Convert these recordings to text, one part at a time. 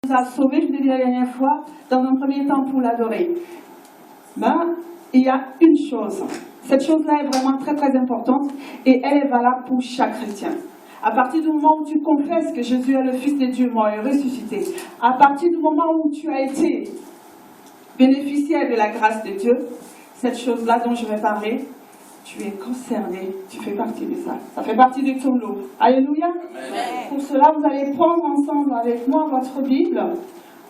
nous a sauvés, je vous l'ai dit la dernière fois, dans un premier temps pour l'adorer. Il y a une chose. Cette chose-là est vraiment très très importante et elle est valable pour chaque chrétien. À partir du moment où tu confesses que Jésus est le Fils de Dieu mort et ressuscité, à partir du moment où tu as été bénéficiaire de la grâce de Dieu, cette chose-là dont je vais parler, tu es concerné, tu fais partie de ça. Ça fait partie de ton lot. Alléluia. Amen. Pour cela, vous allez prendre ensemble avec moi votre Bible.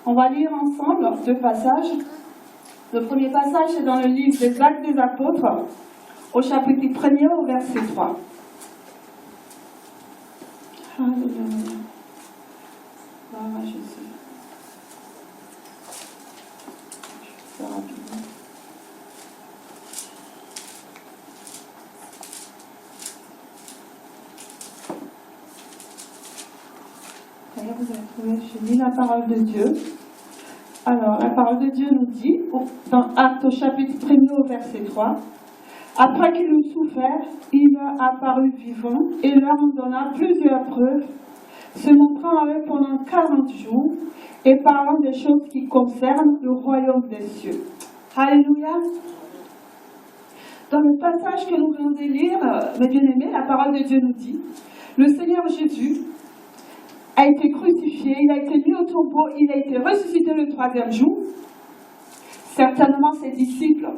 On va lire ensemble 2 passages. Le premier passage, c'est dans le livre des Actes des Apôtres, au chapitre 1er, au verset 3. Alléluia. Voilà, Jésus. Je vais faire rapidement. Vous avez trouvé, j'ai mis la parole de Dieu. Alors, la parole de Dieu nous dit, dans Actes au chapitre 1er au verset 3, « Après qu'il eut souffert, il leur apparut vivant et leur en donna plusieurs preuves, se montrant à eux pendant 40 jours et parlant des choses qui concernent le royaume des cieux. » Alléluia. Dans le passage que nous venons de lire, mes bien-aimés, la parole de Dieu nous dit, le Seigneur Jésus a été crucifié, il a été mis au tombeau, il a été ressuscité le 3e jour. Certainement ses disciples,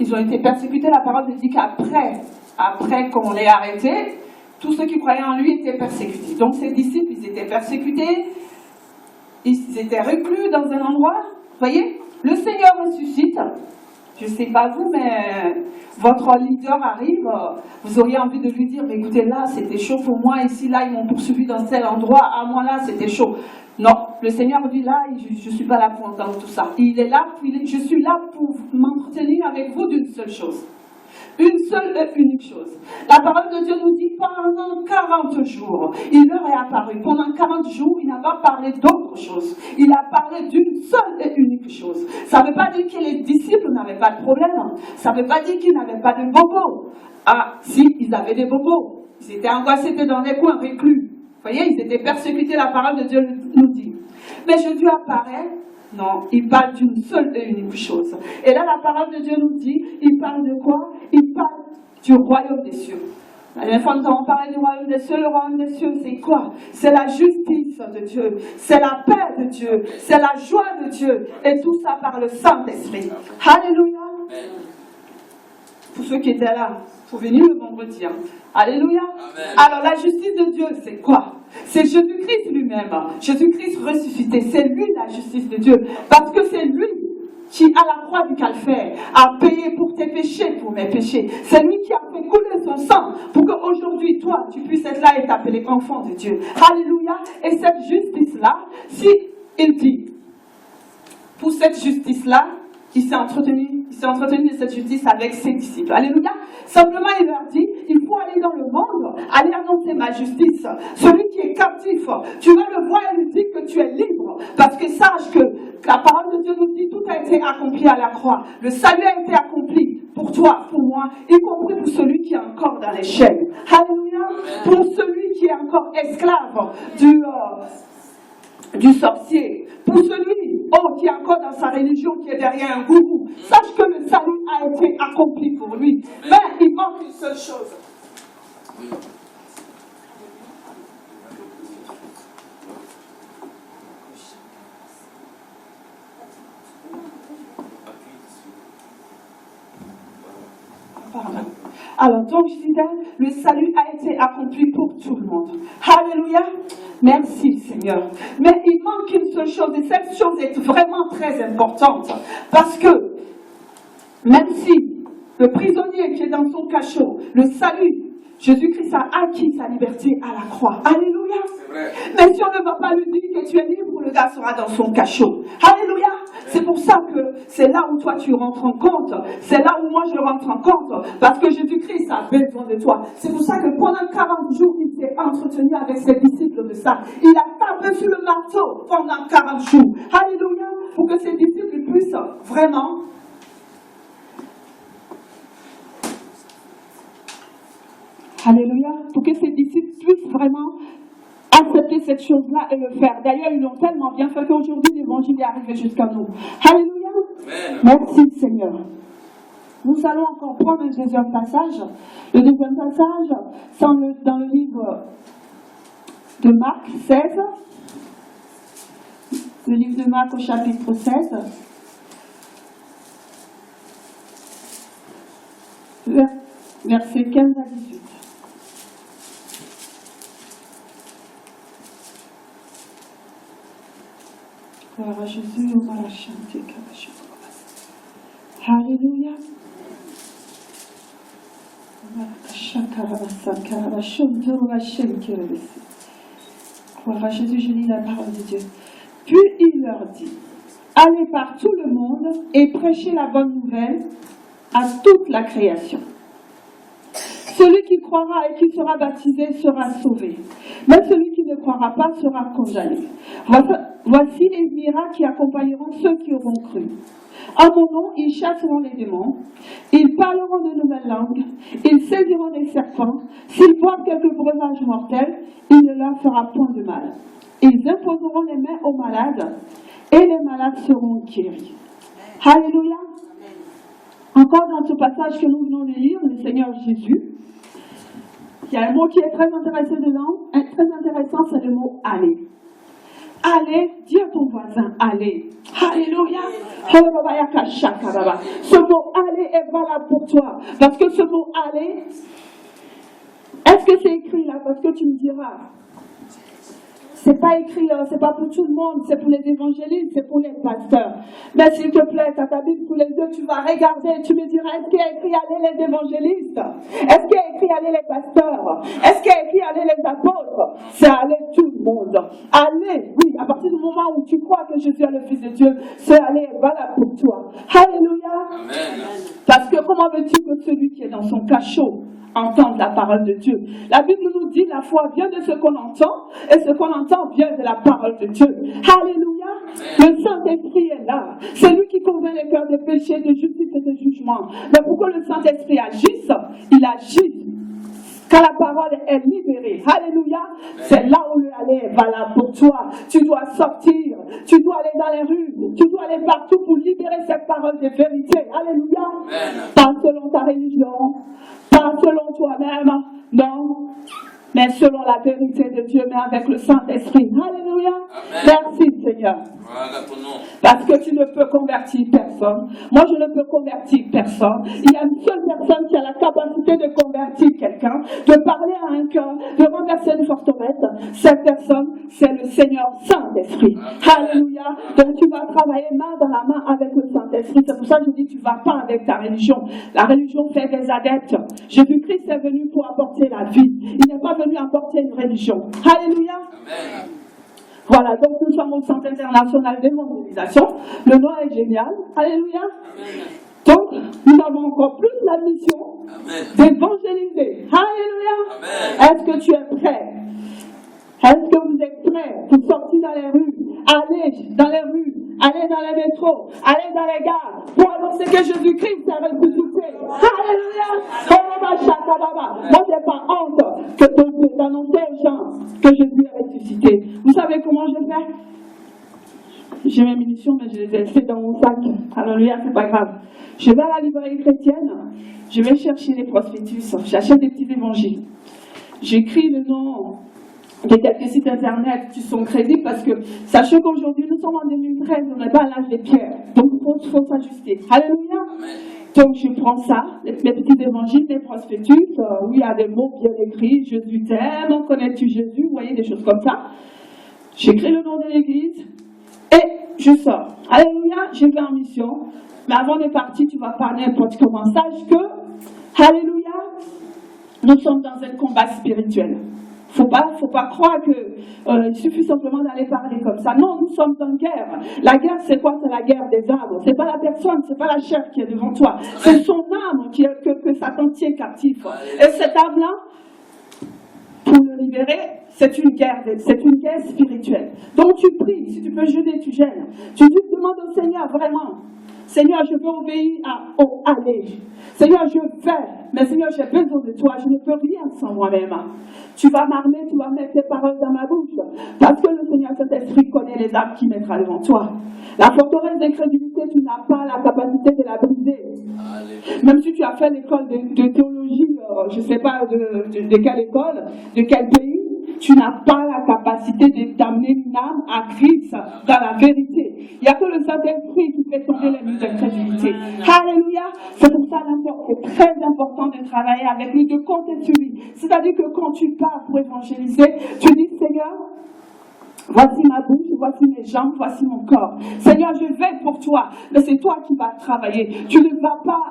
ils ont été persécutés. La parole nous dit qu'après qu'on l'ait arrêté, tous ceux qui croyaient en lui étaient persécutés. Donc ses disciples, ils étaient persécutés, ils étaient reclus dans un endroit. Vous voyez, le Seigneur ressuscite. Je ne sais pas vous, mais votre leader arrive, vous auriez envie de lui dire, mais écoutez, là, c'était chaud pour moi, ici, là, ils m'ont poursuivi dans tel endroit, à moi, là, c'était chaud. Non, le Seigneur dit, là, je ne suis pas là pour entendre tout ça. Il est là, je suis là pour m'entretenir avec vous d'une seule chose. Une seule et unique chose. La parole de Dieu nous dit, pendant 40 jours, il leur est apparu. Pendant 40 jours, il n'a pas parlé d'autre chose. Il a parlé d'une seule et unique chose. Ça ne veut pas dire que les disciples n'avaient pas de problème. Ça ne veut pas dire qu'ils n'avaient pas de bobos. Ah, si, ils avaient des bobos. Ils étaient angoissés, étaient dans les coins, reclus. Vous voyez, ils étaient persécutés, la parole de Dieu nous dit. Mais Jésus apparaît. Non, il parle d'une seule et unique chose. Et là, la parole de Dieu nous dit, il parle de quoi? Il parle du royaume des cieux. La dernière fois, nous avons parlé du royaume des cieux. Le royaume des cieux, c'est quoi? C'est la justice de Dieu, c'est la paix de Dieu, c'est la joie de Dieu. Et tout ça par le Saint-Esprit. Alléluia. Pour ceux qui étaient là, il faut venir le vendredi. Alléluia. Amen. Alors la justice de Dieu, c'est quoi? C'est Jésus-Christ lui-même. Jésus-Christ ressuscité. C'est lui la justice de Dieu. Parce que c'est lui qui, à la croix du Calvaire, a payé pour tes péchés, pour mes péchés. C'est lui qui a fait couler son sang pour qu'aujourd'hui, toi, tu puisses être là et t'appeler enfant de Dieu. Alléluia. Et cette justice-là, si il dit, pour cette justice-là, il s'est entretenu de cette justice avec ses disciples. Alléluia. Simplement, il leur dit, il faut aller dans le monde, aller annoncer ma justice. Celui qui est captif, tu vas le voir et lui dire que tu es libre. Parce que sache que la parole de Dieu nous dit, tout a été accompli à la croix. Le salut a été accompli pour toi, pour moi, y compris pour celui qui est encore dans les chaînes. Alléluia. Pour celui qui est encore esclave du sorcier, pour celui qui est encore dans sa religion, qui est derrière un gourou, sache que le salut a été accompli pour lui. Mais il manque une seule chose. Pardon. Alors, donc, je disais, le salut a été accompli pour tout le monde. Alléluia. Merci, Seigneur. Mais il manque une seule chose, et cette chose est vraiment très importante. Parce que, même si le prisonnier qui est dans son cachot, le salut, Jésus-Christ a acquis sa liberté à la croix. Alléluia. Mais si on ne va pas lui dire que tu es libre, le gars sera dans son cachot. Alléluia. C'est pour ça que c'est là où toi tu rentres en compte. C'est là où moi je rentre en compte. Parce que Jésus-Christ a besoin de toi. C'est pour ça que pendant 40 jours, il s'est entretenu avec ses disciples de ça. Il a tapé sur le marteau pendant 40 jours. Alléluia. Pour que ses disciples puissent vraiment... Alléluia. Pour que ses disciples puissent vraiment accepter cette chose-là et le faire. D'ailleurs, ils l'ont tellement bien fait qu'aujourd'hui, l'évangile est arrivé jusqu'à nous. Alléluia. Merci Seigneur. Nous allons encore prendre un deuxième passage. Le deuxième passage, c'est dans le livre de Marc 16. Le livre de Marc au chapitre 16. Versets 15 à 18. Gloire à Jésus, on va la chanter. Alléluia. Gloire à Jésus, je lis la parole de Dieu. Puis il leur dit, allez par tout le monde et prêchez la bonne nouvelle à toute la création. Celui qui croira et qui sera baptisé sera sauvé, mais celui qui ne croira pas sera condamné. Voici les miracles qui accompagneront ceux qui auront cru. En mon nom, ils chasseront les démons, ils parleront de nouvelles langues, ils saisiront des serpents, s'ils boivent quelque breuvage mortel, il ne leur fera point de mal. Ils imposeront les mains aux malades, et les malades seront guéris. Alléluia. Encore dans ce passage que nous venons de lire, le Seigneur Jésus, il y a un mot qui est très intéressant dedans, très intéressant, c'est le mot « aller ». Allez, dis à ton voisin, allez. Alléluia. Ce mot aller est valable pour toi. Parce que ce mot aller, est-ce que c'est écrit là? Parce que tu me diras. C'est pas écrit, c'est pas pour tout le monde, c'est pour les évangélistes, c'est pour les pasteurs. Mais s'il te plaît, tu as ta Bible tous les deux, tu vas regarder, tu me diras, est-ce qu'il y a écrit aller les évangélistes? Est-ce qu'il y a écrit aller les pasteurs? Est-ce qu'il y a écrit aller les apôtres? C'est aller tout le monde. Aller, oui, à partir du moment où tu crois que Jésus est le Fils de Dieu, c'est aller voilà pour toi. Alléluia. Amen. Parce que comment veux-tu que celui qui est dans son cachot entendre la parole de Dieu? La Bible nous dit la foi vient de ce qu'on entend et ce qu'on entend vient de la parole de Dieu. Alléluia. Le Saint-Esprit est là. C'est lui qui convainc les cœurs de péché, de justice et de jugement. Mais pourquoi le Saint-Esprit agisse? Il agit quand la parole est libérée. Alléluia. C'est là où le aller est valable pour toi. Tu dois sortir. Tu dois aller dans les rues. Tu dois aller partout pour libérer cette parole de vérité. Alléluia. Pas selon ta religion. Pas selon toi-même. Non. Mais selon la vérité de Dieu, mais avec le Saint-Esprit. Alléluia. Merci Seigneur. Parce que tu ne peux convertir personne. Moi, je ne peux convertir personne. Il y a une seule personne qui a la capacité de convertir quelqu'un, de parler à un cœur, de renverser une forteresse. Cette personne, c'est le Seigneur Saint-Esprit. Alléluia. Donc, tu vas travailler main dans la main avec le Saint-Esprit. C'est pour ça que je dis, tu ne vas pas avec ta religion. La religion fait des adeptes. Jésus-Christ est venu pour apporter la vie. Il n'est pas venu apporter une religion. Alléluia. Amen. Voilà, donc nous sommes au Centre international d'évangélisation. Le nom est génial. Alléluia. Amen. Donc, nous avons encore plus la mission d'évangéliser. Alléluia. Est-ce que tu es prêt? Est-ce que vous êtes prêts pour sortir dans les rues, aller dans les rues, aller dans les métros, aller dans les gares, pour annoncer que Jésus-Christ est ressuscité? Alléluia! Moi, je n'ai pas honte d'annoncer aux gens que Jésus est ressuscité. Vous savez comment je fais? J'ai mes munitions, mais je les ai laissées dans mon sac. Alléluia, c'est pas grave. Je vais à la librairie chrétienne, je vais chercher les prospectus, j'achète des petits évangiles. J'écris le nom de quelques sites internet qui sont crédibles parce que sachez qu'aujourd'hui nous sommes en 2013, on n'est pas à l'âge des pierres, donc il faut s'ajuster. Alléluia. Donc je prends ça, les petits évangiles, les prospectus, où il y a des mots bien écrits, Jésus t'aime, connais-tu Jésus, vous voyez des choses comme ça. J'écris le nom de l'église et je sors. Alléluia, je vais en mission, mais avant de partir, tu vas pas n'importe comment. Sache que, alléluia, nous sommes dans un combat spirituel. Faut pas croire que il suffit simplement d'aller parler comme ça. Non, nous sommes en guerre. La guerre, c'est quoi? C'est la guerre des âmes. C'est pas la personne, c'est pas la chair qui est devant toi. C'est son âme que Satan tient captif. Et cette âme-là, pour le libérer, c'est une guerre spirituelle. Donc tu pries, si tu peux jeûner, tu gênes. Tu demandes au Seigneur vraiment Seigneur, je veux obéir au aller. Seigneur, je vais. Mais Seigneur, j'ai besoin de toi. Je ne peux rien sans moi-même. Tu vas m'armer, tu vas mettre tes paroles dans ma bouche. Parce que le Seigneur Saint-Esprit connaît les âmes qu'il mettra devant toi. La forteresse d'incrédulité, tu n'as pas la capacité de la briser. Même si tu as fait l'école de théologie, je ne sais pas de quelle école, de quel pays, tu n'as pas la capacité d'amener une âme à Christ dans la vérité. Il n'y a que le Saint-Esprit qui fait tomber les murs d'incrédulité. Alléluia. C'est pour ça que c'est très important de travailler avec lui, de compter sur lui. C'est-à-dire que quand tu pars pour évangéliser, tu dis, Seigneur, voici ma bouche, voici mes jambes, voici mon corps. Seigneur, je vais pour toi, mais c'est toi qui vas travailler. Tu ne vas pas...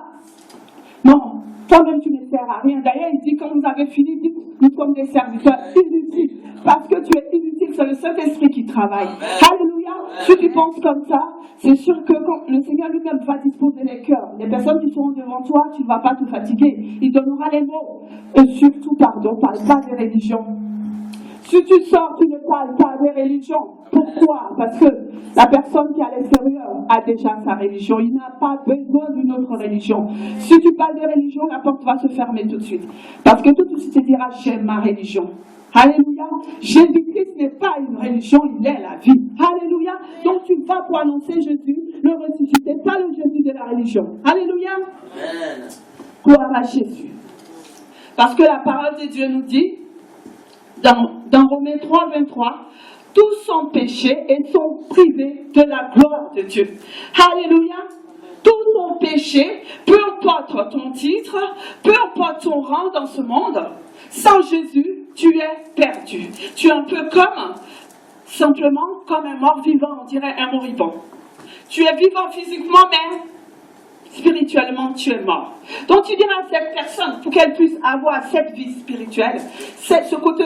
Non, toi-même tu ne sers à rien. D'ailleurs, il dit, quand vous avez fini, dites, nous sommes des serviteurs inutiles. Parce que tu es inutile, c'est le Saint-Esprit qui travaille. Alléluia. Si tu penses comme ça, c'est sûr que quand le Seigneur lui-même va disposer les cœurs, les personnes qui seront devant toi, tu ne vas pas te fatiguer. Il donnera les mots. Et surtout, pardon, parle pas de religion. Si tu sors, tu ne parles pas de religion. Pourquoi? Parce que la personne qui est à l'extérieur a déjà sa religion. Il n'a pas besoin d'une autre religion. Si tu parles de religion, la porte va se fermer tout de suite. Parce que tout de suite, tu te diras, j'aime ma religion. Alléluia. Jésus-Christ n'est pas une religion, il est la vie. Alléluia. Donc tu vas pour annoncer Jésus, le ressuscité, pas le Jésus de la religion. Alléluia. Amen. Gloire à Jésus. Parce que la parole de Dieu nous dit, dans Romains 3, 23, tous sont péchés et sont privés de la gloire de Dieu. Alléluia. Tous sont péchés, peu importe ton titre, peu importe ton rang dans ce monde, sans Jésus, tu es perdu. Tu es un peu simplement comme un mort vivant, on dirait un moribond. Tu es vivant physiquement, mais spirituellement, tu es mort. Donc tu diras à cette personne, pour qu'elle puisse avoir cette vie spirituelle, ce côté,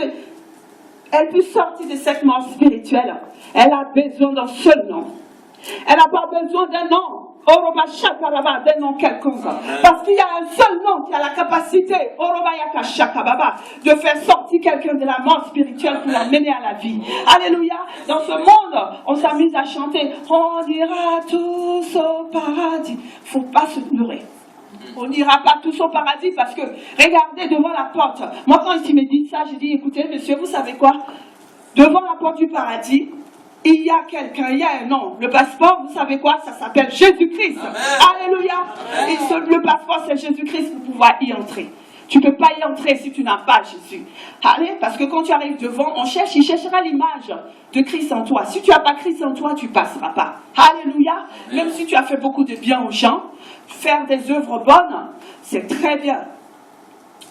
elle puisse sortir de cette mort spirituelle, elle a besoin d'un seul nom. Elle n'a pas besoin d'un nom. D'un nom quelconque. Parce qu'il y a un seul nom qui a la capacité de faire sortir quelqu'un de la mort spirituelle pour l'amener à la vie. Alléluia. Dans ce monde, on s'amuse à chanter. On ira tous au paradis. Il ne faut pas se pleurer. On n'ira pas tous au paradis parce que, regardez devant la porte. Moi, quand il me dit ça, je dis, écoutez, monsieur, vous savez quoi? Devant la porte du paradis, il y a quelqu'un, il y a un nom. Le passeport, vous savez quoi? Ça s'appelle Jésus-Christ. Alléluia. Et le passeport, c'est Jésus-Christ pour pouvoir y entrer. Tu ne peux pas y entrer si tu n'as pas Jésus. Allez, parce que quand tu arrives devant, il cherchera l'image de Christ en toi. Si tu n'as pas Christ en toi, tu ne passeras pas. Alléluia. Même si tu as fait beaucoup de bien aux gens, faire des œuvres bonnes, c'est très bien.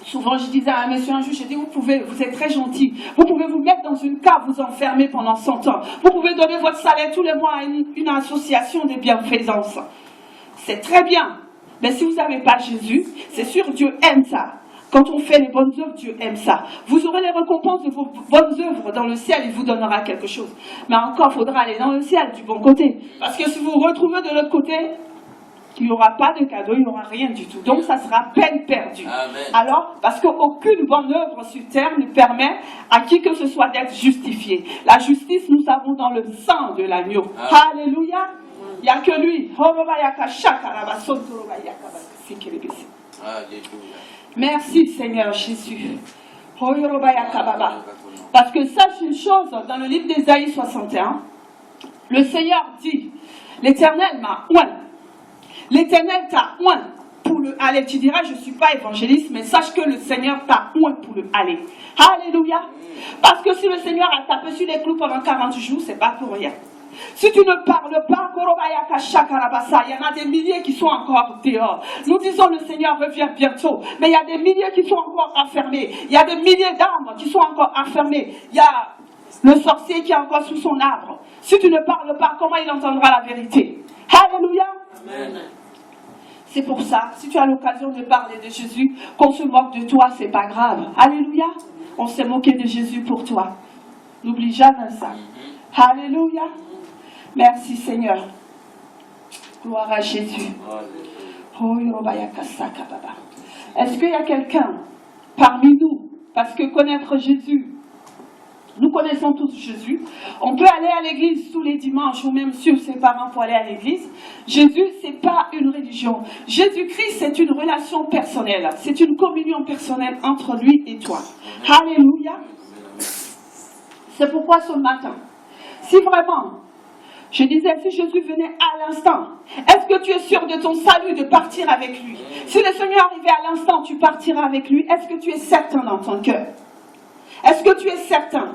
Souvent, je disais à un monsieur un jour, je dis, vous êtes très gentil, vous pouvez vous mettre dans une cave, vous enfermer pendant 100 ans. Vous pouvez donner votre salaire tous les mois à une association de bienfaisance. C'est très bien. Mais si vous n'avez pas Jésus, c'est sûr, Dieu aime ça. Quand on fait les bonnes œuvres, Dieu aime ça. Vous aurez les récompenses de vos bonnes œuvres dans le ciel, il vous donnera quelque chose. Mais encore, il faudra aller dans le ciel du bon côté. Parce que si vous vous retrouvez de l'autre côté, il n'y aura pas de cadeau, il n'y aura rien du tout. Donc, ça sera peine perdue. Amen. Alors, parce qu'aucune bonne œuvre sur terre ne permet à qui que ce soit d'être justifié. La justice, nous avons dans le sang de l'agneau. Alléluia. Il n'y a que lui. Merci, Seigneur Jésus. Parce que sache une chose, dans le livre d'Ésaïe 61, le Seigneur dit, l'Éternel m'a oint. L'Éternel t'a oint pour le aller. Tu diras, je ne suis pas évangéliste, mais sache que le Seigneur t'a oint pour le aller. Alléluia. Parce que si le Seigneur a tapé sur les clous pendant 40 jours, ce n'est pas pour rien. Si tu ne parles pas, il y en a des milliers qui sont encore dehors. Nous disons, le Seigneur revient bientôt, mais il y a des milliers qui sont encore enfermés. Il y a des milliers d'arbres qui sont encore enfermés. Il y a le sorcier qui est encore sous son arbre. Si tu ne parles pas, comment il entendra la vérité? Alléluia. Amen. C'est pour ça, si tu as l'occasion de parler de Jésus, qu'on se moque de toi, c'est pas grave. Alléluia. On s'est moqué de Jésus pour toi. N'oublie jamais ça. Alléluia. Merci Seigneur. Gloire à Jésus. Est-ce qu'il y a quelqu'un parmi nous, parce que connaître Jésus, Nous connaissons tous Jésus. On peut aller à l'église tous les dimanches ou même suivre ses parents pour aller à l'église. Jésus, ce n'est pas une religion. Jésus-Christ, c'est une relation personnelle. C'est une communion personnelle entre lui et toi. Alléluia. C'est pourquoi ce matin, si vraiment, je disais, si Jésus venait à l'instant, est-ce que tu es sûr de ton salut de partir avec lui? Si le Seigneur arrivait à l'instant, tu partiras avec lui. Est-ce que tu es certain dans ton cœur? Est-ce que tu es certain?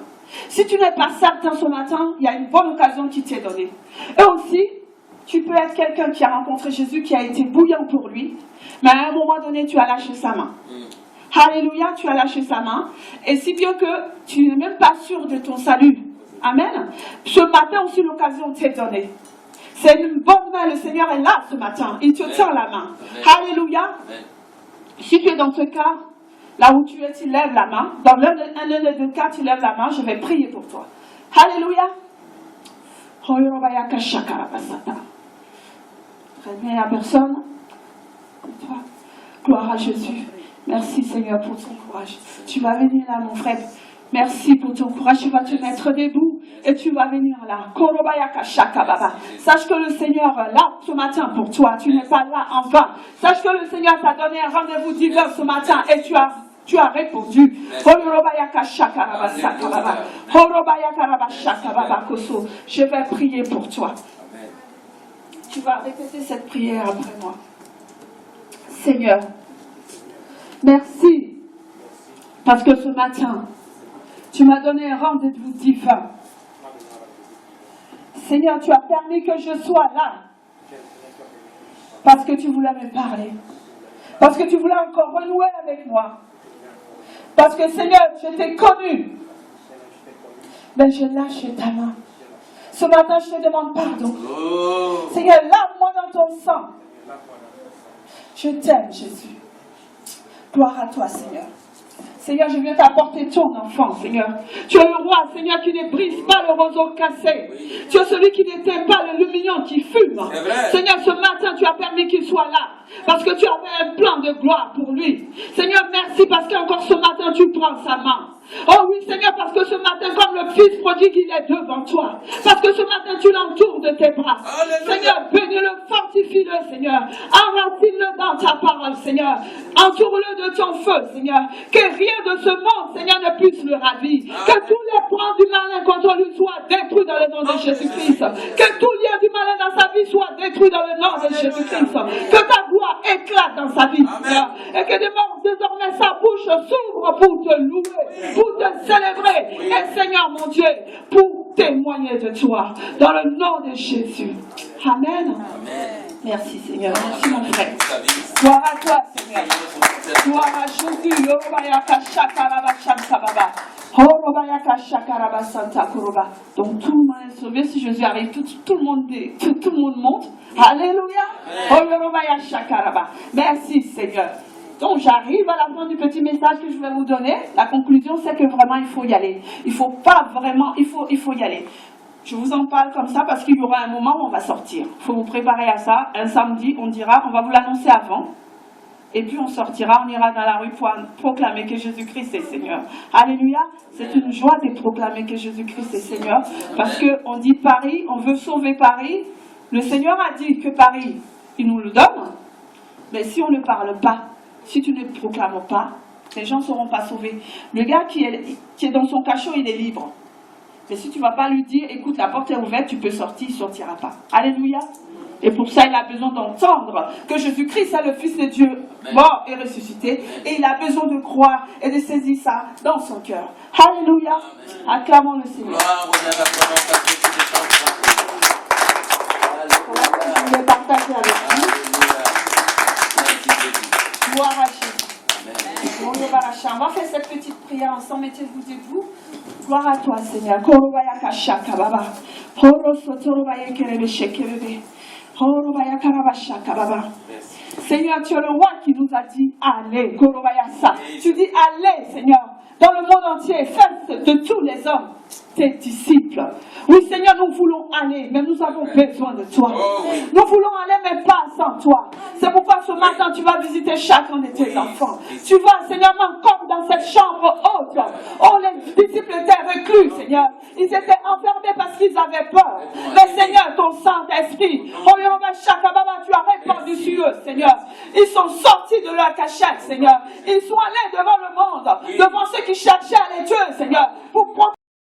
Si tu n'es pas certain ce matin, il y a une bonne occasion qui t'est donnée. Et aussi, tu peux être quelqu'un qui a rencontré Jésus, qui a été bouillant pour lui, mais à un moment donné, tu as lâché sa main. Alléluia, tu as lâché sa main. Et si bien que tu n'es même pas sûr de ton salut. Amen. Ce matin aussi, l'occasion t'est donnée. C'est une bonne main, le Seigneur est là ce matin. Il te tend la main. Alléluia. Si tu es dans ce cas, là où tu es, tu lèves la main. Dans l'un des deux cas, tu lèves la main. Je vais prier pour toi. Alléluia. Très bien, il n'y a personne. Toi. Gloire à Jésus. Merci Seigneur pour ton courage. Tu vas venir là, mon frère. Merci pour ton courage. Tu vas te mettre debout et tu vas venir là. Sache que le Seigneur est là ce matin pour toi. Tu n'es pas là en vain. Sache que le Seigneur t'a donné un rendez-vous divin ce matin et tu as répondu. Je vais prier pour toi. Tu vas répéter cette prière après moi. Seigneur, merci parce que ce matin, tu m'as donné un rendez-vous divin. Seigneur, tu as permis que je sois là parce que tu voulais me parler. Parce que tu voulais encore renouer avec moi. Parce que Seigneur, je t'ai connu. Mais je lâche ta main. Ce matin, je te demande pardon. Seigneur, lave-moi dans ton sang. Je t'aime, Jésus. Gloire à toi, Seigneur. Seigneur, je viens t'apporter ton enfant, Seigneur. Tu es le roi, Seigneur, qui ne brise pas le roseau cassé. Tu es celui qui n'éteint pas le lumignon qui fume. Seigneur, ce matin, tu as permis qu'il soit là. Parce que tu avais un plan de gloire pour lui. Seigneur, merci parce qu'encore ce matin, tu prends sa main. Oh oui, Seigneur, parce que ce matin, comme le fils prodigue, il est devant toi. Parce que ce matin, tu l'entoures de tes bras. Alléluia. Seigneur, bénis-le, fortifie-le, Seigneur. Enracine-le dans ta parole, Seigneur. Entoure-le de ton feu, Seigneur. Que rien de ce monde, Seigneur, ne puisse le ravir. Que tous les plans du malin contre lui soient détruits dans le nom de Jésus-Christ. Que tout lien du malin dans sa vie soit détruit dans le nom de Jésus-Christ. Que ta gloire éclate dans sa vie, Seigneur. Et que désormais sa bouche s'ouvre pour te louer, pour te célébrer. Et Seigneur, mon Dieu, pour témoigner de toi. Dans le nom de Jésus. Amen. Merci, Seigneur. Merci, mon frère. Gloire à toi, Seigneur. Gloire à Jésus. Donc tout le monde est sauvé. Si Jésus arrive, tout le monde monte. Alléluia. Merci, Seigneur. Donc j'arrive à la fin du petit message que je vais vous donner. La conclusion, c'est que vraiment il faut y aller. Il faut pas vraiment, il faut y aller. Je vous en parle comme ça parce qu'il y aura un moment où on va sortir. Il faut vous préparer à ça. Un samedi, on dira, on va vous l'annoncer avant. Et puis on sortira, on ira dans la rue pour proclamer que Jésus-Christ est Seigneur. Alléluia. C'est une joie de proclamer que Jésus-Christ est Seigneur. Parce qu'on dit Paris, on veut sauver Paris. Le Seigneur a dit que Paris, il nous le donne. Mais si on ne parle pas, si tu ne proclames pas, les gens ne seront pas sauvés. Le gars qui est dans son cachot, il est libre. Mais si tu ne vas pas lui dire, écoute, la porte est ouverte, tu peux sortir, il ne sortira pas. Alléluia. Et pour ça, il a besoin d'entendre que Jésus-Christ est le Fils de Dieu, mort et ressuscité. Et il a besoin de croire et de saisir ça dans son cœur. Alléluia. Acclamons le Seigneur. Je vais partager avec vous. Gloire à Jésus. On va faire cette petite prière ensemble. Mettez-vous debout. Gloire à toi, Seigneur. Seigneur, tu es le roi qui nous a dit allez. Tu dis allez, Seigneur, dans le monde entier, faites de tous les hommes tes disciples. Oui, Seigneur, nous voulons aller, mais nous avons besoin de toi. Nous voulons aller, mais pas sans toi. C'est pourquoi ce matin, tu vas visiter chacun de tes enfants. Tu vas, Seigneur, comme dans cette chambre haute. Oh, les disciples étaient reclus, Seigneur. Ils étaient enfermés parce qu'ils avaient peur. Mais Seigneur, ton Saint-Esprit, oh, tu as répandu sur eux, Seigneur. Ils sont sortis de leur cachette, Seigneur. Ils sont allés devant le monde, devant ceux qui cherchaient à les tuer, Seigneur, pour